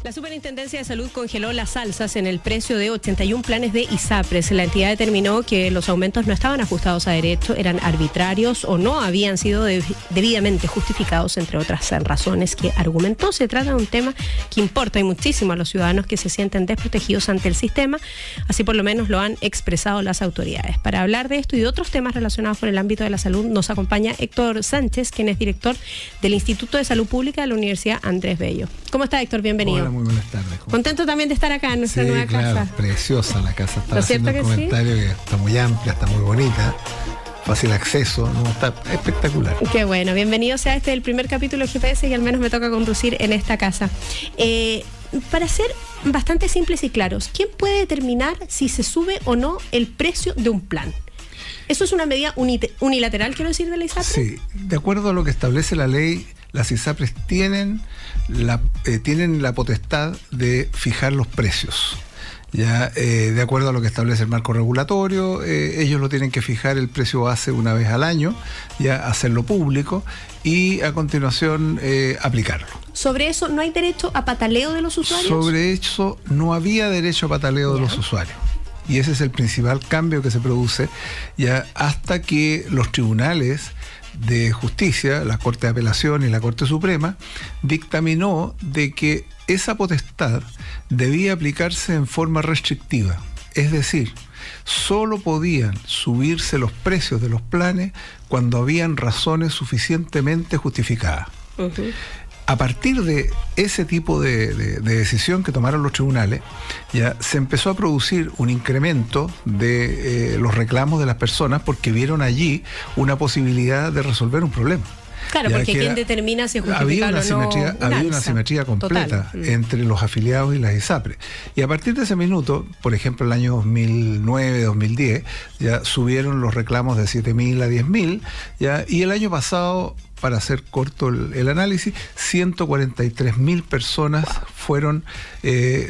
La Superintendencia de Salud congeló las alzas en el precio de 81 planes de ISAPRES. La entidad determinó que los aumentos no estaban ajustados a derecho, eran arbitrarios o no habían sido debidamente justificados, entre otras razones que argumentó. Se trata de un tema que importa y muchísimo a los ciudadanos que se sienten desprotegidos ante el sistema, así por lo menos lo han expresado las autoridades. Para hablar de esto y de otros temas relacionados con el ámbito de la salud, nos acompaña Héctor Sánchez, quien es director del Instituto de Salud Pública de la Universidad Andrés Bello. ¿Cómo está, Héctor? Bienvenido. Hola, muy buenas tardes. Contento también de estar acá en nuestra nueva casa. Preciosa la casa. Estaba haciendo un comentario que está muy amplia, está muy bonita, fácil acceso, ¿no? Está espectacular. Qué bueno, bienvenido sea el primer capítulo de GPS y al menos me toca conducir en esta casa. Para ser bastante simples y claros, ¿quién puede determinar si se sube o no el precio de un plan? ¿Eso es una medida unilateral, quiero decir, de la ISAPRES? Sí, de acuerdo a lo que establece la ley, las ISAPRES tienen la potestad de fijar los precios. Ya, de acuerdo a lo que establece el marco regulatorio, ellos lo tienen que fijar el precio base una vez al año, ya hacerlo público y a continuación aplicarlo. ¿Sobre eso no hay derecho a pataleo de los usuarios? Sobre eso no había derecho a pataleo de los usuarios. Y ese es el principal cambio que se produce ya hasta que los tribunales de justicia, la Corte de Apelación y la Corte Suprema, dictaminó de que esa potestad debía aplicarse en forma restrictiva. Es decir, solo podían subirse los precios de los planes cuando habían razones suficientemente justificadas. Uh-huh. A partir de ese tipo de decisión que tomaron los tribunales, ya se empezó a producir un incremento de los reclamos de las personas porque vieron allí una posibilidad de resolver un problema. Claro, porque ¿quién determina si es justificable o no? Había una asimetría completa entre los afiliados y las ISAPRES. Y a partir de ese minuto, por ejemplo, el año 2009, 2010, ya subieron los reclamos de 7.000 a 10.000, ya, y el año pasado, para hacer corto el análisis, 143.000 personas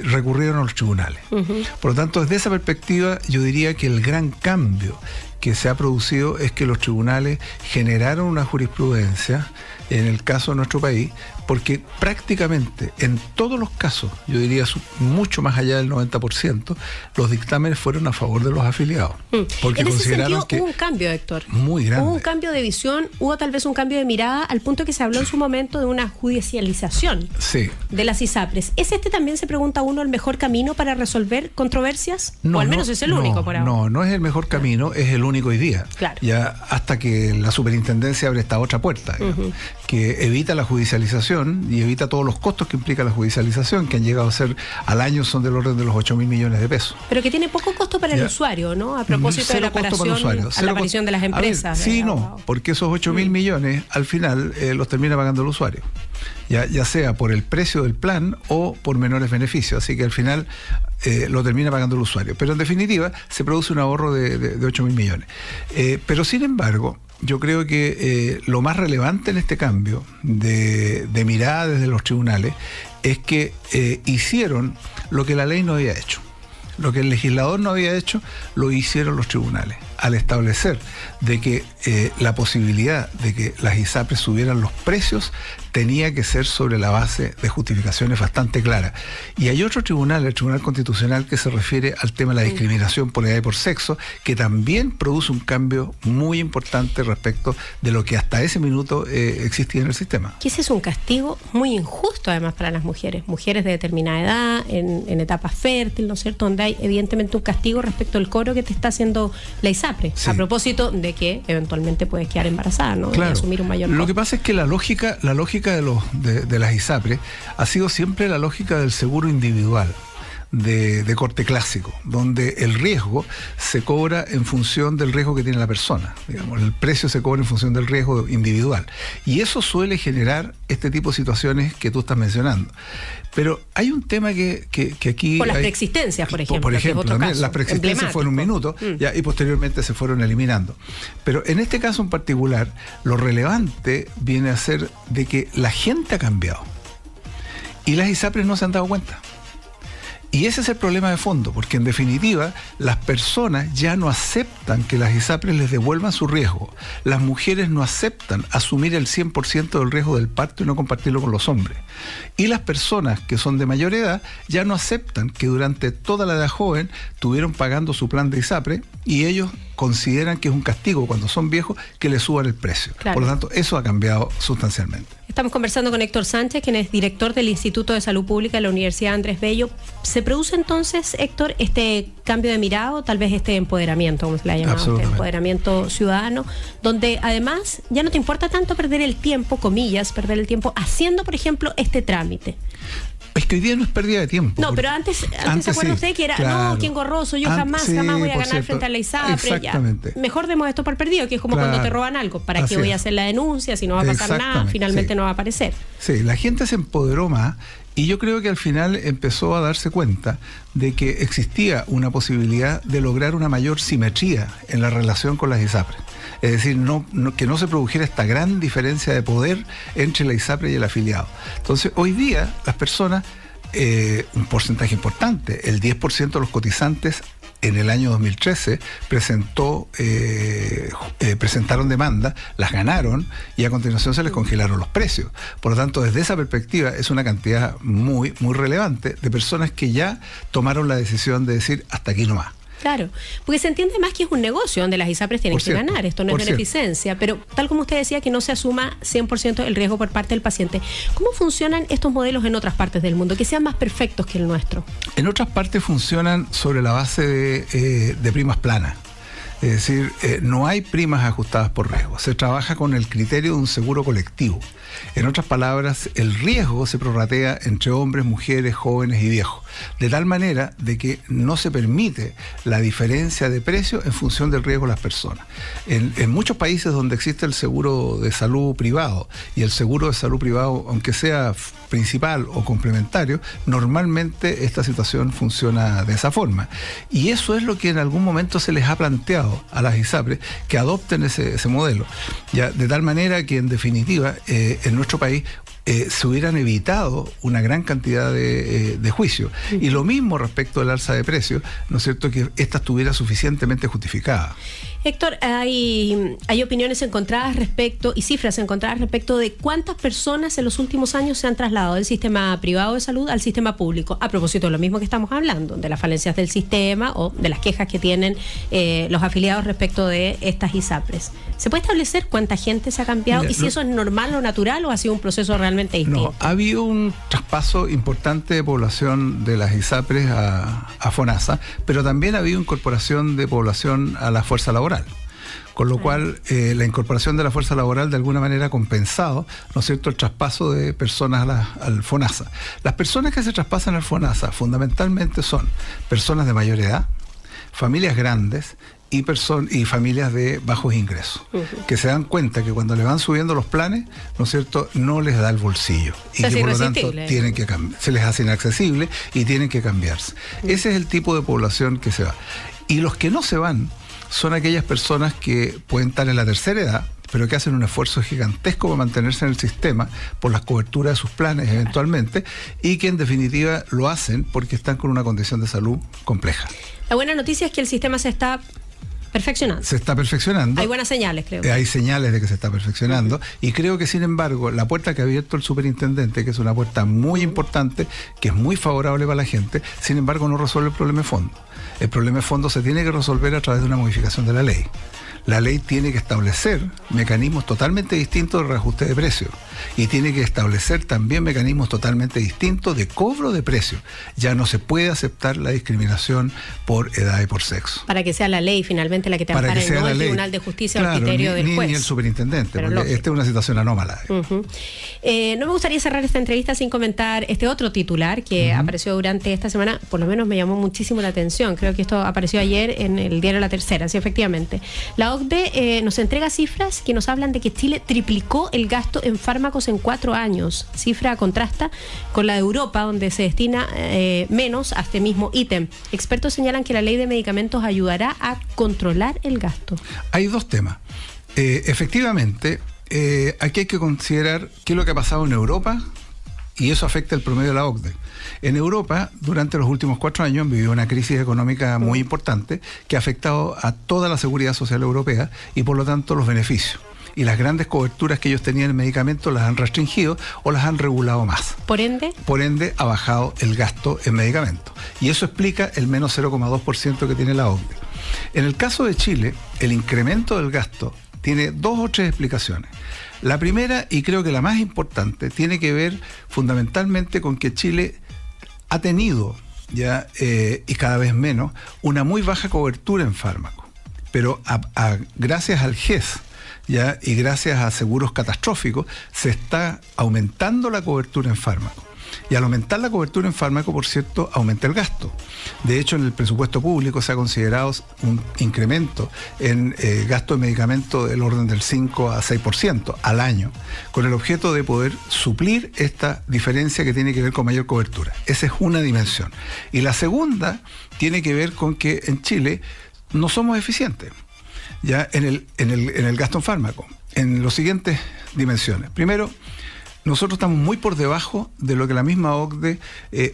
recurrieron a los tribunales. Uh-huh. Por lo tanto, desde esa perspectiva, yo diría que el gran cambio que se ha producido es que los tribunales generaron una jurisprudencia, en el caso de nuestro país, porque prácticamente en todos los casos, yo diría mucho más allá del 90%, los dictámenes fueron a favor de los afiliados. Porque en ese consideraron sentido, hubo un cambio, Héctor. Muy grande. Hubo un cambio de visión, hubo tal vez un cambio de mirada, al punto que se habló en su momento de una judicialización de las ISAPRES. ¿Es también, se pregunta uno, el mejor camino para resolver controversias? No, o al menos es el único por ahora. No es el mejor camino, es el único hoy día. Claro. Ya hasta que la superintendencia abre esta otra puerta, uh-huh, que evita la judicialización y evita todos los costos que implica la judicialización, que han llegado a ser al año son del orden de los 8.000 millones de pesos. Pero que tiene poco costo para el usuario, ¿no? A propósito de la aparición de las empresas. Porque esos 8.000 millones al final los termina pagando el usuario. Ya sea por el precio del plan o por menores beneficios. Así que al final lo termina pagando el usuario. Pero en definitiva se produce un ahorro de 8.000 millones. Pero sin embargo, yo creo que lo más relevante en este cambio de mirada desde los tribunales es que hicieron lo que la ley no había hecho. Lo que el legislador no había hecho, lo hicieron los tribunales, al establecer de que la posibilidad de que las ISAPRES subieran los precios tenía que ser sobre la base de justificaciones bastante claras. Y hay otro tribunal, el Tribunal Constitucional, que se refiere al tema de la discriminación por edad y por sexo, que también produce un cambio muy importante respecto de lo que hasta ese minuto existía en el sistema. Que ese es un castigo muy injusto además para las mujeres de determinada edad, en etapa fértil, ¿no es cierto?, donde hay evidentemente un castigo respecto al cobro que te está haciendo la ISAPRE, sí, a propósito de que eventualmente puedes quedar embarazada, ¿no? Claro. Y asumir un mayor costo. Lo que pasa es que la lógica de las ISAPRES ha sido siempre la lógica del seguro individual. De corte clásico, donde el riesgo se cobra en función del riesgo que tiene la persona. Digamos, el precio se cobra en función del riesgo individual. Y eso suele generar este tipo de situaciones que tú estás mencionando. Pero hay un tema que aquí... Por las preexistencias, por ejemplo. Por ejemplo, también las preexistencias fueron un minuto y posteriormente se fueron eliminando. Pero en este caso en particular, lo relevante viene a ser de que la gente ha cambiado. Y las ISAPRES no se han dado cuenta. Y ese es el problema de fondo, porque en definitiva las personas ya no aceptan que las ISAPRES les devuelvan su riesgo. Las mujeres no aceptan asumir el 100% del riesgo del parto y no compartirlo con los hombres. Y las personas que son de mayor edad ya no aceptan que durante toda la edad joven estuvieron pagando su plan de ISAPRE y ellos consideran que es un castigo cuando son viejos que le suban el precio. Claro. Por lo tanto, eso ha cambiado sustancialmente. Estamos conversando con Héctor Sánchez, quien es director del Instituto de Salud Pública de la Universidad Andrés Bello. ¿Se produce entonces, Héctor, este cambio de mirada o tal vez este empoderamiento, como se le ha llamado, este empoderamiento ciudadano, donde además ya no te importa tanto perder el tiempo, comillas, perder el tiempo haciendo, por ejemplo, este trámite? Es que hoy día no es pérdida de tiempo. No, pero antes ¿se acuerda usted que era, claro, no, qué engorroso, yo jamás voy a ganar frente a la ISAPRE? Exactamente. Ya. Mejor demos esto por perdido, que es como cuando te roban algo. ¿Para qué voy a hacer la denuncia si no va a pasar nada? Finalmente no va a aparecer. Sí, la gente se empoderó más y yo creo que al final empezó a darse cuenta de que existía una posibilidad de lograr una mayor simetría en la relación con las ISAPRES. Es decir, que no se produjera esta gran diferencia de poder entre la ISAPRE y el afiliado. Entonces, hoy día las personas, un porcentaje importante, el 10% de los cotizantes en el año 2013 presentaron demanda, las ganaron y a continuación se les congelaron los precios. Por lo tanto, desde esa perspectiva es una cantidad muy, muy relevante de personas que ya tomaron la decisión de decir hasta aquí nomás. Claro, porque se entiende más que es un negocio donde las ISAPRES tienen que ganar, esto no es beneficencia, pero tal como usted decía, que no se asuma 100% el riesgo por parte del paciente. ¿Cómo funcionan estos modelos en otras partes del mundo, que sean más perfectos que el nuestro? En otras partes funcionan sobre la base de primas planas. Es decir, no hay primas ajustadas por riesgo. Se trabaja con el criterio de un seguro colectivo. En otras palabras, el riesgo se prorratea entre hombres, mujeres, jóvenes y viejos, de tal manera de que no se permite la diferencia de precio en función del riesgo de las personas. En muchos países donde existe el seguro de salud privado, y el seguro de salud privado, aunque sea principal o complementario, normalmente esta situación funciona de esa forma. Y eso es lo que en algún momento se les ha planteado a las ISAPRES, que adopten ese modelo. Ya, de tal manera que en definitiva en nuestro país se hubieran evitado una gran cantidad de juicios. Y lo mismo respecto al alza de precios, ¿no es cierto?, que esta estuviera suficientemente justificada. Héctor, hay opiniones encontradas respecto y cifras encontradas respecto de cuántas personas en los últimos años se han trasladado del sistema privado de salud al sistema público, a propósito de lo mismo que estamos hablando, de las falencias del sistema o de las quejas que tienen los afiliados respecto de estas ISAPRES. ¿Se puede establecer cuánta gente se ha cambiado? Mira, y si eso es normal o natural o ha sido un proceso realmente distinto. No, ha habido un traspaso importante de población de las ISAPRES a FONASA, pero también ha habido incorporación de población a la fuerza laboral. Con lo cual, la incorporación de la fuerza laboral de alguna manera ha compensado, ¿no es cierto?, el traspaso de personas al FONASA. Las personas que se traspasan al FONASA fundamentalmente son personas de mayor edad, familias grandes y familias de bajos ingresos, que se dan cuenta que cuando le van subiendo los planes, ¿no es cierto?, no les da el bolsillo y que por lo tanto tienen que se les hace inaccesible y tienen que cambiarse. Ese es el tipo de población que se va. Y los que no se van son aquellas personas que pueden estar en la tercera edad, pero que hacen un esfuerzo gigantesco para mantenerse en el sistema por las coberturas de sus planes eventualmente, y que en definitiva lo hacen porque están con una condición de salud compleja. La buena noticia es que el sistema se está perfeccionando. Se está perfeccionando. Hay buenas señales, creo. Hay señales de que se está perfeccionando, y creo que sin embargo la puerta que ha abierto el superintendente, que es una puerta muy importante, que es muy favorable para la gente, sin embargo no resuelve el problema de fondo. El problema de fondo se tiene que resolver a través de una modificación de la ley. La ley tiene que establecer mecanismos totalmente distintos de reajuste de precios y tiene que establecer también mecanismos totalmente distintos de cobro de precios. Ya no se puede aceptar la discriminación por edad y por sexo. Para que sea la ley finalmente la que te ampare, no el Tribunal de Justicia o el criterio del juez. Ni el superintendente, porque esta es una situación anómala. No me gustaría cerrar esta entrevista sin comentar este otro titular que apareció durante esta semana, por lo menos me llamó muchísimo la atención. Creo que esto apareció ayer en el diario La Tercera, sí, efectivamente. La OCDE nos entrega cifras que nos hablan de que Chile triplicó el gasto en fármacos en 4 años. Cifra contrasta con la de Europa, donde se destina menos a este mismo ítem. Expertos señalan que la ley de medicamentos ayudará a controlar el gasto. Hay dos temas. Efectivamente, aquí hay que considerar qué es lo que ha pasado en Europa y eso afecta el promedio de la OCDE. En Europa, durante los últimos 4 años, han vivido una crisis económica muy importante que ha afectado a toda la seguridad social europea y por lo tanto los beneficios. Y las grandes coberturas que ellos tenían en medicamentos las han restringido o las han regulado más. ¿Por ende? Por ende, ha bajado el gasto en medicamentos. Y eso explica el menos 0,2% que tiene la OCDE. En el caso de Chile, el incremento del gasto tiene 2 o 3 explicaciones. La primera, y creo que la más importante, tiene que ver fundamentalmente con que Chile ha tenido, y cada vez menos, una muy baja cobertura en fármacos. Pero gracias al GES, y gracias a seguros catastróficos, se está aumentando la cobertura en fármacos. Y al aumentar la cobertura en fármaco, por cierto, aumenta el gasto. De hecho, en el presupuesto público se ha considerado un incremento en gasto de medicamentos del orden del 5 a 6% al año, con el objeto de poder suplir esta diferencia que tiene que ver con mayor cobertura. Esa es una dimensión. Y la segunda tiene que ver con que en Chile no somos eficientes en el gasto en fármaco, en las siguientes dimensiones. Primero, nosotros estamos muy por debajo de lo que la misma OCDE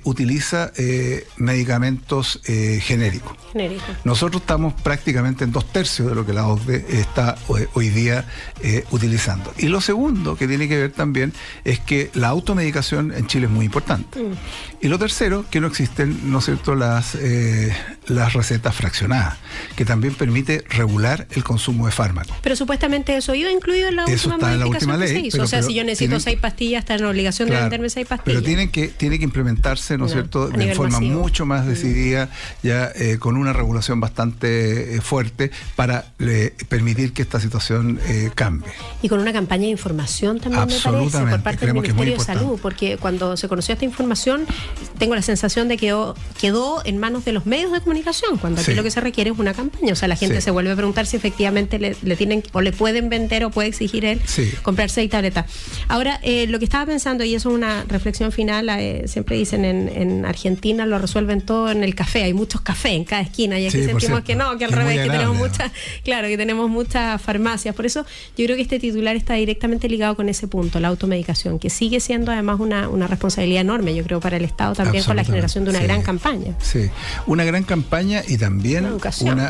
utiliza medicamentos genéricos. Nosotros estamos prácticamente en 2/3 de lo que la OCDE está hoy día utilizando. Y lo segundo que tiene que ver también es que la automedicación en Chile es muy importante. Y lo tercero, que no existen, ¿no es cierto?, las recetas fraccionadas, que también permite regular el consumo de fármacos. Pero supuestamente eso iba incluido en la última modificación que se hizo. O sea, si yo necesito 6 pastillas, está en la obligación de venderme 6 pastillas. Pero tiene que implementarse, ¿no es cierto?, de forma mucho más decidida, con una regulación bastante fuerte para permitir que esta situación cambie. Y con una campaña de información también, me parece, por parte del Ministerio de Salud, porque cuando se conoció esta información, tengo la sensación de que quedó en manos de los medios de comunicación, cuando aquí lo que se requiere es una campaña. O sea, la gente se vuelve a preguntar si efectivamente le tienen o le pueden vender o puede exigir él comprar 6 tabletas. Ahora, lo que estaba pensando, y eso es una reflexión final, siempre dicen en Argentina lo resuelven todo en el café, hay muchos cafés en cada esquina, y aquí sentimos que no, que al revés, que tenemos muchas farmacias. Por eso yo creo que este titular está directamente ligado con ese punto, la automedicación, que sigue siendo además una responsabilidad enorme, yo creo, para el Estado también, con la generación de una gran campaña. Sí, una gran campaña y también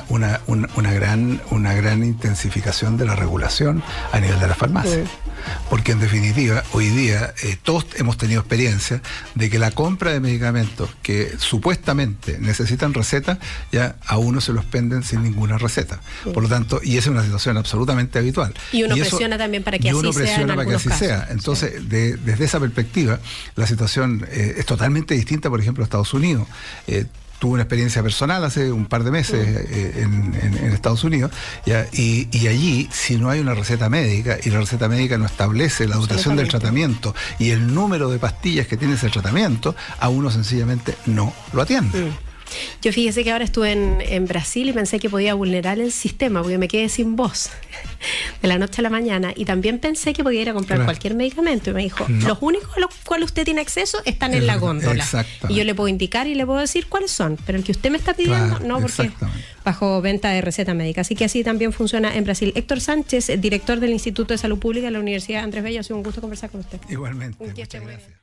una gran intensificación de la regulación a nivel de la farmacia. Porque en definitiva, hoy día todos hemos tenido experiencia de que la compra de medicamentos que supuestamente necesitan receta, ya a uno se los venden sin ninguna receta. Por lo tanto, y esa es una situación absolutamente habitual. Y uno presiona también para que así sea. Entonces, desde esa perspectiva, la situación es totalmente distinta, por ejemplo, a Estados Unidos. Tuve una experiencia personal hace un par de meses en Estados Unidos, y allí, si no hay una receta médica y la receta médica no establece la duración del tratamiento y el número de pastillas que tiene ese tratamiento, a uno sencillamente no lo atiende. Yo fíjese que ahora estuve en Brasil y pensé que podía vulnerar el sistema porque me quedé sin voz de la noche a la mañana, y también pensé que podía ir a comprar cualquier medicamento, y me dijo, los únicos a los cuales usted tiene acceso están en la góndola, y yo le puedo indicar y le puedo decir cuáles son, pero el que usted me está pidiendo no, porque bajo venta de receta médica. Así que así también funciona en Brasil. Héctor Sánchez, director del Instituto de Salud Pública de la Universidad Andrés Bello, ha sido un gusto conversar con usted. Igualmente, muchas gracias.